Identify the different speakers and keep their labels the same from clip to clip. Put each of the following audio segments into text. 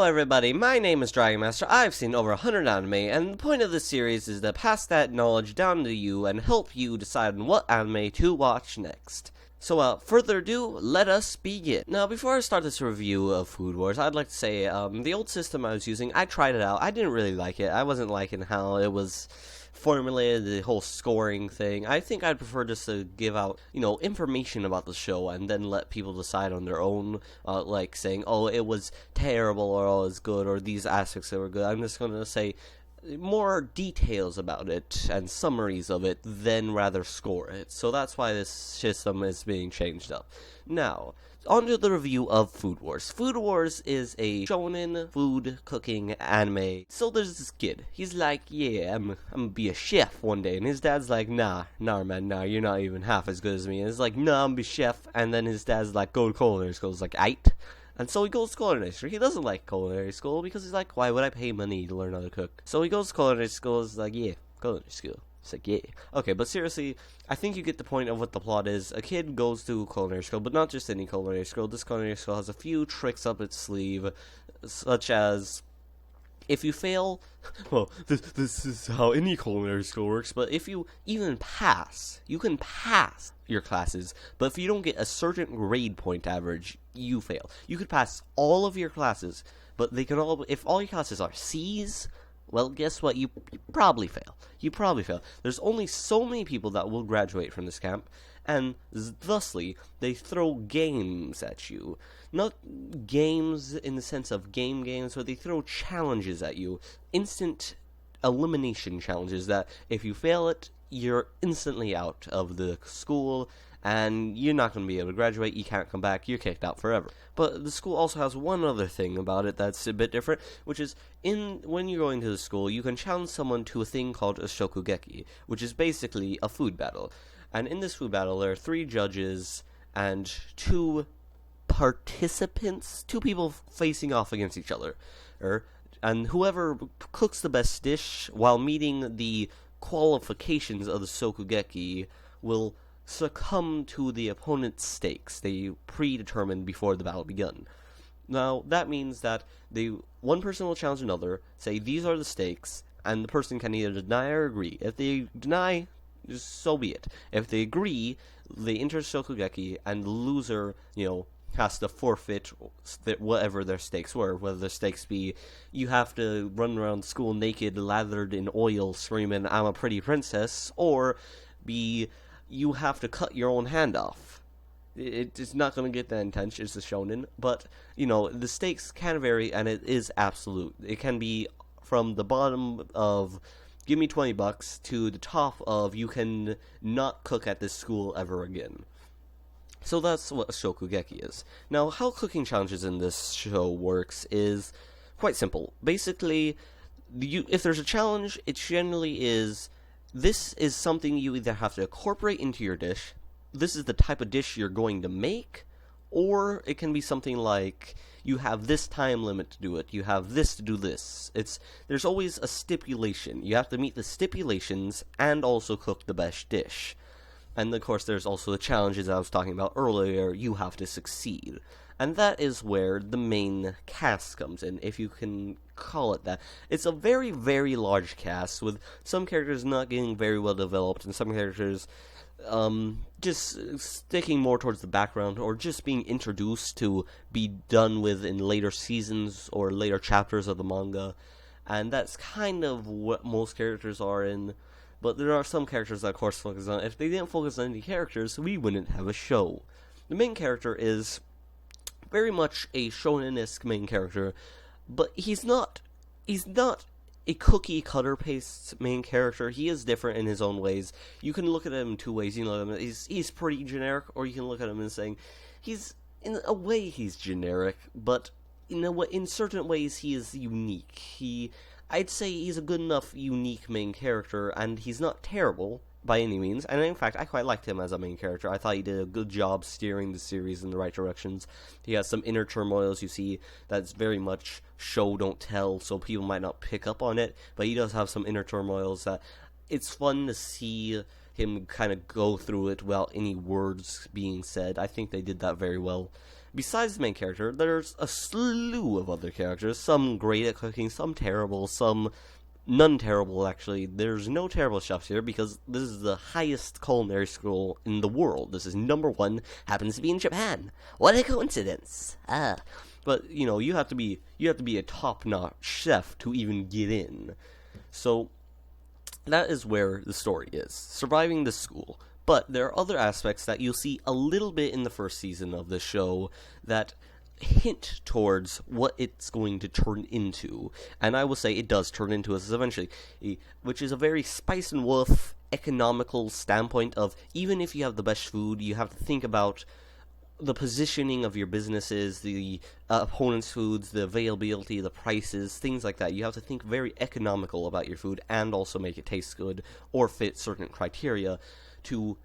Speaker 1: everybody, my name is DragonMaster. I've seen over 100 anime, and the point of this series is to pass that knowledge down to you and help you decide on what anime to watch next. So without further ado, let us begin. Now, before I start this review of Food Wars, I'd like to say, the old system I was using, I tried it out. I didn't really like it. I wasn't liking how it was formulated, the whole scoring thing. I think I'd prefer just to give out, information about the show and then let people decide on their own, like saying, oh, it was terrible, or oh, it was good, or these aspects that were good. I'm just going to say more details about it and summaries of it than rather score it. So that's why this system is being changed up. Now, on to the review of Food Wars. Food Wars is a shonen food cooking anime. So there's this kid. He's like, yeah, I'm gonna be a chef one day. And his dad's like, nah, man, you're not even half as good as me. And he's like, nah, I'm gonna be chef. And then his dad's like, go to culinary school. He's like, aight. And so he goes to culinary school. He doesn't like culinary school because he's like, why would I pay money to learn how to cook? So he goes to culinary school. He's like, yeah, culinary school. It's like, yeah. Okay, but seriously, I think you get the point of what the plot is. A kid goes to culinary school, but not just any culinary school. This culinary school has a few tricks up its sleeve, such as, if you fail, well, this is how any culinary school works, but if you even pass, you can pass your classes, but if you don't get a certain grade point average, you fail. You could pass all of your classes, but they can all, if all your classes are C's, well, guess what? You probably fail. You probably fail. There's only so many people that will graduate from this camp, and thusly, they throw games at you. Not games in the sense of games, but they throw challenges at you. Instant elimination challenges that, if you fail it, you're instantly out of the school, and you're not going to be able to graduate, you can't come back, you're kicked out forever. But the school also has one other thing about it that's a bit different, which is, when you're going to the school, you can challenge someone to a thing called a shokugeki, which is basically a food battle. And in this food battle, there are 3 judges and 2 participants, 2 people facing off against each other. And whoever cooks the best dish while meeting the qualifications of the shokugeki will succumb to the opponent's stakes they predetermined before the battle begun. Now, that means that one person will challenge another, say, these are the stakes, and the person can either deny or agree. If they deny, so be it. If they agree, they enter shokugeki, and the loser, has to forfeit whatever their stakes were. Whether the stakes be, you have to run around school naked, lathered in oil, screaming, I'm a pretty princess, or be, you have to cut your own hand off. It's not going to get that intense, it's a shonen, but, the stakes can vary, and it is absolute. It can be from the bottom of, give me $20, to the top of, you can not cook at this school ever again. So that's what a shokugeki is. Now, how cooking challenges in this show works is quite simple. Basically, if there's a challenge, it generally is, this is something you either have to incorporate into your dish, this is the type of dish you're going to make, or it can be something like, you have this time limit to do it, you have this to do this. There's always a stipulation. You have to meet the stipulations and also cook the best dish. And of course there's also the challenges I was talking about earlier, you have to succeed. And that is where the main cast comes in, if you can call it that. It's a very, very large cast, with some characters not getting very well developed, and some characters just sticking more towards the background, or just being introduced to be done with in later seasons or later chapters of the manga. And that's kind of what most characters are in. But there are some characters that, of course, focus on. If they didn't focus on any characters, we wouldn't have a show. The main character is very much a shonen-esque main character, but he's not a cookie-cutter paste main character. He is different in his own ways. You can look at him in 2 ways. He's pretty generic, or you can look at him and saying, in a way he's generic, but in certain ways he is unique. I'd say he's a good enough, unique main character, and he's not terrible by any means. And in fact, I quite liked him as a main character. I thought he did a good job steering the series in the right directions. He has some inner turmoils, you see, that's very much show don't tell, so people might not pick up on it, but he does have some inner turmoils that it's fun to see him kind of go through it without any words being said. I think they did that very well. besides the main character, there's a slew of other characters, some great at cooking, some terrible, some none terrible, actually. There's no terrible chefs here because this is the highest culinary school in the world. This is #1, happens to be in Japan. What a coincidence. But, you have to be a top-notch chef to even get in. So, that is where the story is. Surviving the school. But there are other aspects that you'll see a little bit in the first season of the show that hint towards what it's going to turn into. And I will say it does turn into this eventually, which is a very Spice and Wolf economical standpoint of, even if you have the best food, you have to think about the positioning of your businesses, the opponent's foods, the availability, the prices, things like that. You have to think very economical about your food and also make it taste good or fit certain criteria to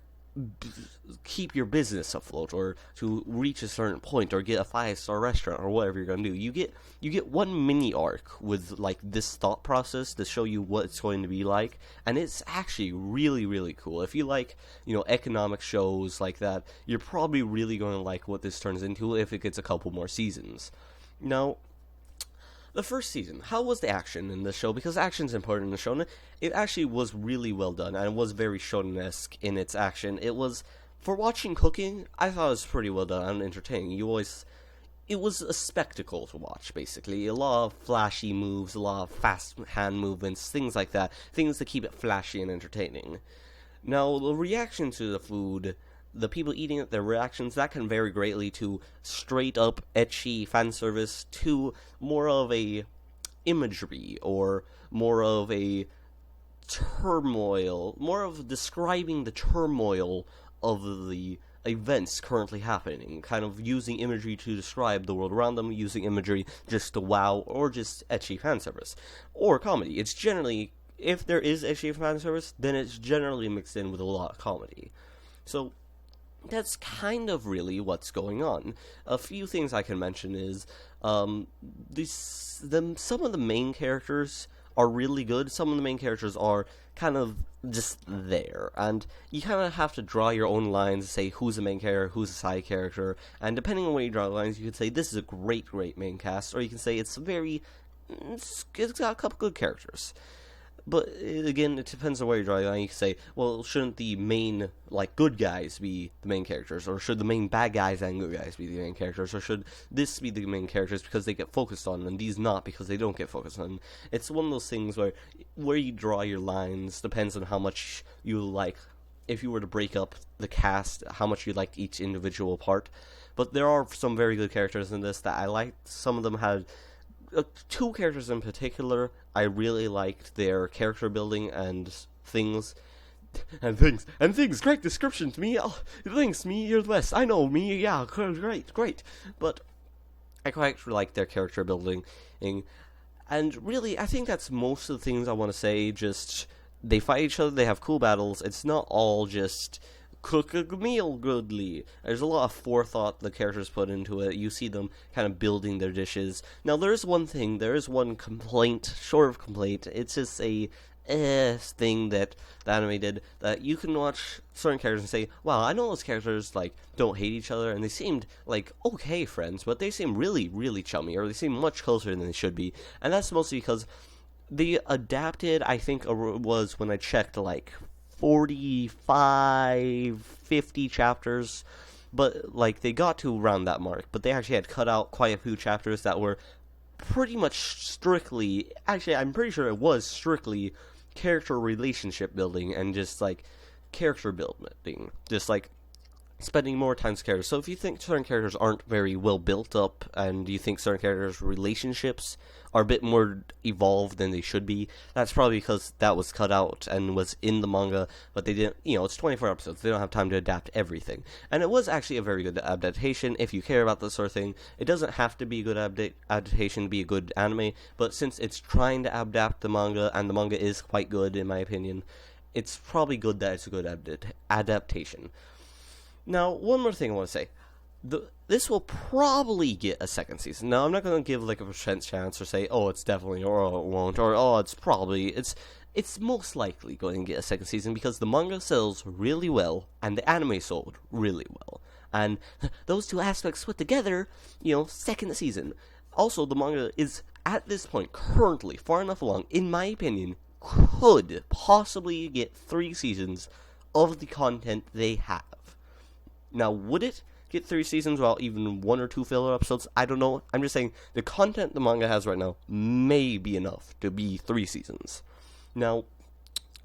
Speaker 1: keep your business afloat, or to reach a certain point, or get a 5-star restaurant, or whatever you're gonna do. You get one mini arc with like this thought process to show you what it's going to be like, and it's actually really, really cool. If you like, economic shows like that, you're probably really going to like what this turns into if it gets a couple more seasons. Now, the first season, how was the action in the show? Because action's important in the show. It actually was really well done, and it was very shonen-esque in its action. It was, for watching cooking, I thought it was pretty well done and entertaining. It was a spectacle to watch, basically. A lot of flashy moves, a lot of fast hand movements, things like that. Things to keep it flashy and entertaining. Now, the reaction to the food, the people eating it, their reactions, that can vary greatly to straight up ecchi fan service to more of a imagery, or more of a turmoil, more of describing the turmoil of the events currently happening, kind of using imagery to describe the world around them, using imagery just to wow, or just ecchi fan service, or comedy. It's generally, if there is ecchi fan service, then it's generally mixed in with a lot of comedy. So that's kind of really what's going on. A few things I can mention is some of the main characters are really good. Some of the main characters are kind of just there, and you kind of have to draw your own lines to say who's a main character, who's a side character, and depending on where you draw the lines, you can say this is a great main cast, or you can say it's got a couple good characters. But again, it depends on where you draw the line. You can say, well, shouldn't the main, good guys be the main characters? Or should the main bad guys and good guys be the main characters? Or should this be the main characters because they get focused on, and these not because they don't get focused on? It's one of those things where you draw your lines depends on how much you like. If you were to break up the cast, how much you liked each individual part. But there are some very good characters in this that I liked. Some of them had two characters in particular. I really liked their character building and things. Great description to me. Oh, thanks, me, you're the best. I know, me, yeah, great. But I quite liked their character building. And really, I think that's most of the things I want to say. Just, they fight each other, they have cool battles. It's not all just cook a meal goodly. There's a lot of forethought the characters put into it. You see them kind of building their dishes. Now, there is one complaint, short of complaint. It's just a thing that the anime did, that you can watch certain characters and say, wow, I know those characters, don't hate each other, and they seemed like okay friends, but they seem really, really chummy, or they seem much closer than they should be. And that's mostly because they adapted, I think it was when I checked, 45, 50 chapters, but they got to around that mark, but they actually had cut out quite a few chapters that were pretty much strictly, actually I'm pretty sure it was strictly character relationship building and just character building, just spending more time with characters. So if you think certain characters aren't very well built up, and you think certain characters' relationships are a bit more evolved than they should be, that's probably because that was cut out and was in the manga, but they didn't, it's 24 episodes, they don't have time to adapt everything. And it was actually a very good adaptation, if you care about this sort of thing. It doesn't have to be a good adaptation to be a good anime, but since it's trying to adapt the manga, and the manga is quite good in my opinion, it's probably good that it's a good adaptation. Now, one more thing I want to say. This will probably get a second season. Now, I'm not going to give a % chance or say, oh, it's definitely, or oh, it won't, or oh, it's probably. It's most likely going to get a second season because the manga sells really well and the anime sold really well. And those two aspects put together, second season. Also, the manga is, at this point, currently far enough along, in my opinion, could possibly get 3 seasons of the content they have. Now, would it get 3 seasons while even 1 or 2 filler episodes? I don't know. I'm just saying the content the manga has right now may be enough to be 3 seasons. Now,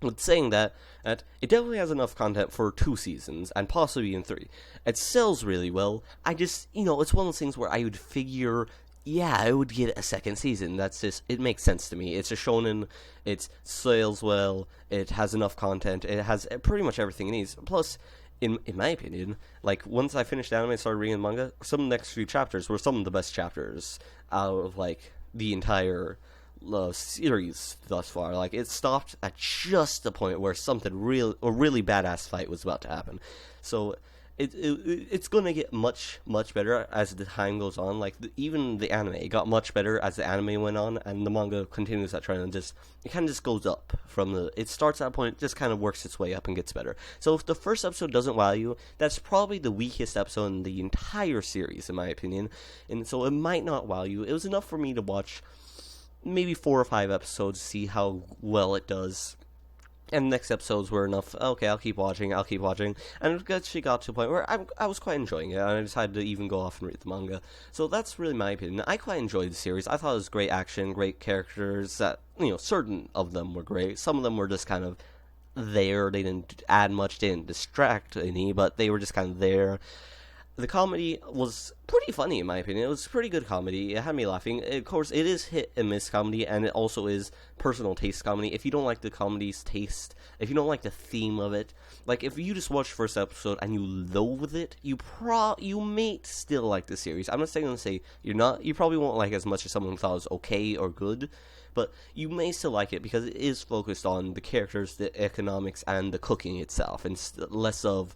Speaker 1: with saying that it definitely has enough content for 2 seasons, and possibly even 3. It sells really well. I just, it's one of those things where I would figure, yeah, I would get a second season. That's just, it makes sense to me. It's a shonen, it sells well, it has enough content, it has pretty much everything it needs. Plus, in my opinion, like, once I finished anime and started reading manga, some of the next few chapters were some of the best chapters out of, like, the entire series thus far. Like, it stopped at just the point where something really badass fight was about to happen. So it's gonna get much better as the time goes on. Like, even the anime got much better as the anime went on, and the manga continues that trend, and it kind of just goes up from it starts at a point, just kind of works its way up and gets better. So if the first episode doesn't wow you, that's probably the weakest episode in the entire series, in my opinion, and so it might not wow you. It was enough for me to watch maybe 4 or 5 episodes, see how well it does. And the next episodes were enough. Okay, I'll keep watching. And it actually got to a point where I was quite enjoying it, and I decided to even go off and read the manga. So that's really my opinion. I quite enjoyed the series. I thought it was great action, great characters. That, certain of them were great. Some of them were just kind of there. They didn't add much, didn't distract any, but they were just kind of there. The comedy was pretty funny, in my opinion. It was pretty good comedy. It had me laughing. Of course, it is hit and miss comedy, and it also is personal taste comedy. If you don't like the comedy's taste, if you don't like the theme of it, like, if you just watch the first episode and you loathe it, you may still like the series. I'm not saying to say you probably won't like it as much as someone who thought it was okay or good, but you may still like it because it is focused on the characters, the economics, and the cooking itself, and less of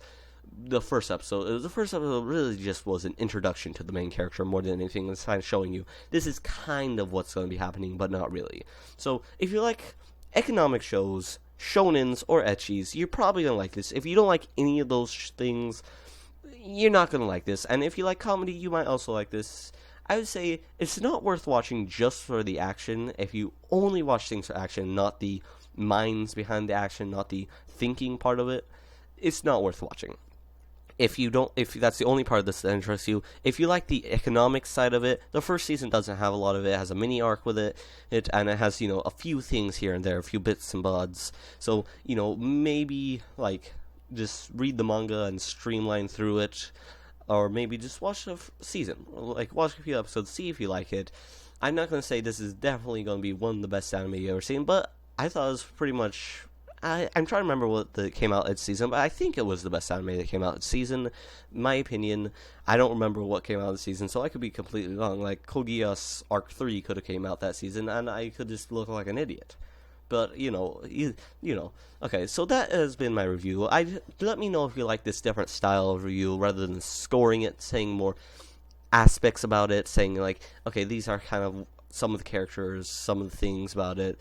Speaker 1: the first episode. The first episode really just was an introduction to the main character more than anything. It's kind of showing you this is kind of what's going to be happening, but not really. So if you like economic shows, shonens, or ecchis, you're probably going to like this. If you don't like any of those things, you're not going to like this. And if you like comedy, you might also like this. I would say it's not worth watching just for the action. If you only watch things for action, not the minds behind the action, not the thinking part of it, it's not worth watching. If that's the only part of this that interests you, if you like the economic side of it, the first season doesn't have a lot of it. It has a mini arc with it, and it has, a few things here and there, a few bits and bobs. So, maybe, like, just read the manga and streamline through it, or maybe just watch the season. Like, watch a few episodes, see if you like it. I'm not going to say this is definitely going to be one of the best anime you've ever seen, but I thought it was pretty much... I'm trying to remember what came out this season, but I think it was the best anime that came out this season. In my opinion, I don't remember what came out this season, so I could be completely wrong. Like, Code Geass Arc 3 could have came out that season, and I could just look like an idiot. But, okay, so that has been my review. Let me know if you like this different style of review, rather than scoring it, saying more aspects about it, saying, like, okay, these are kind of some of the characters, some of the things about it,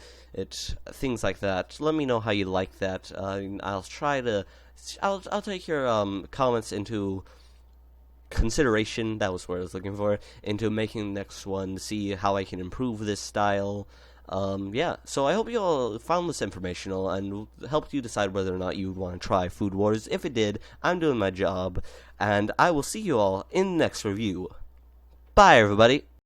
Speaker 1: things like that. Let me know how you like that. I'll take your comments into consideration. That was what I was looking for. Into making the next one, to see how I can improve this style. So I hope you all found this informational and helped you decide whether or not you want to try Food Wars. If it did, I'm doing my job, and I will see you all in the next review. Bye, everybody.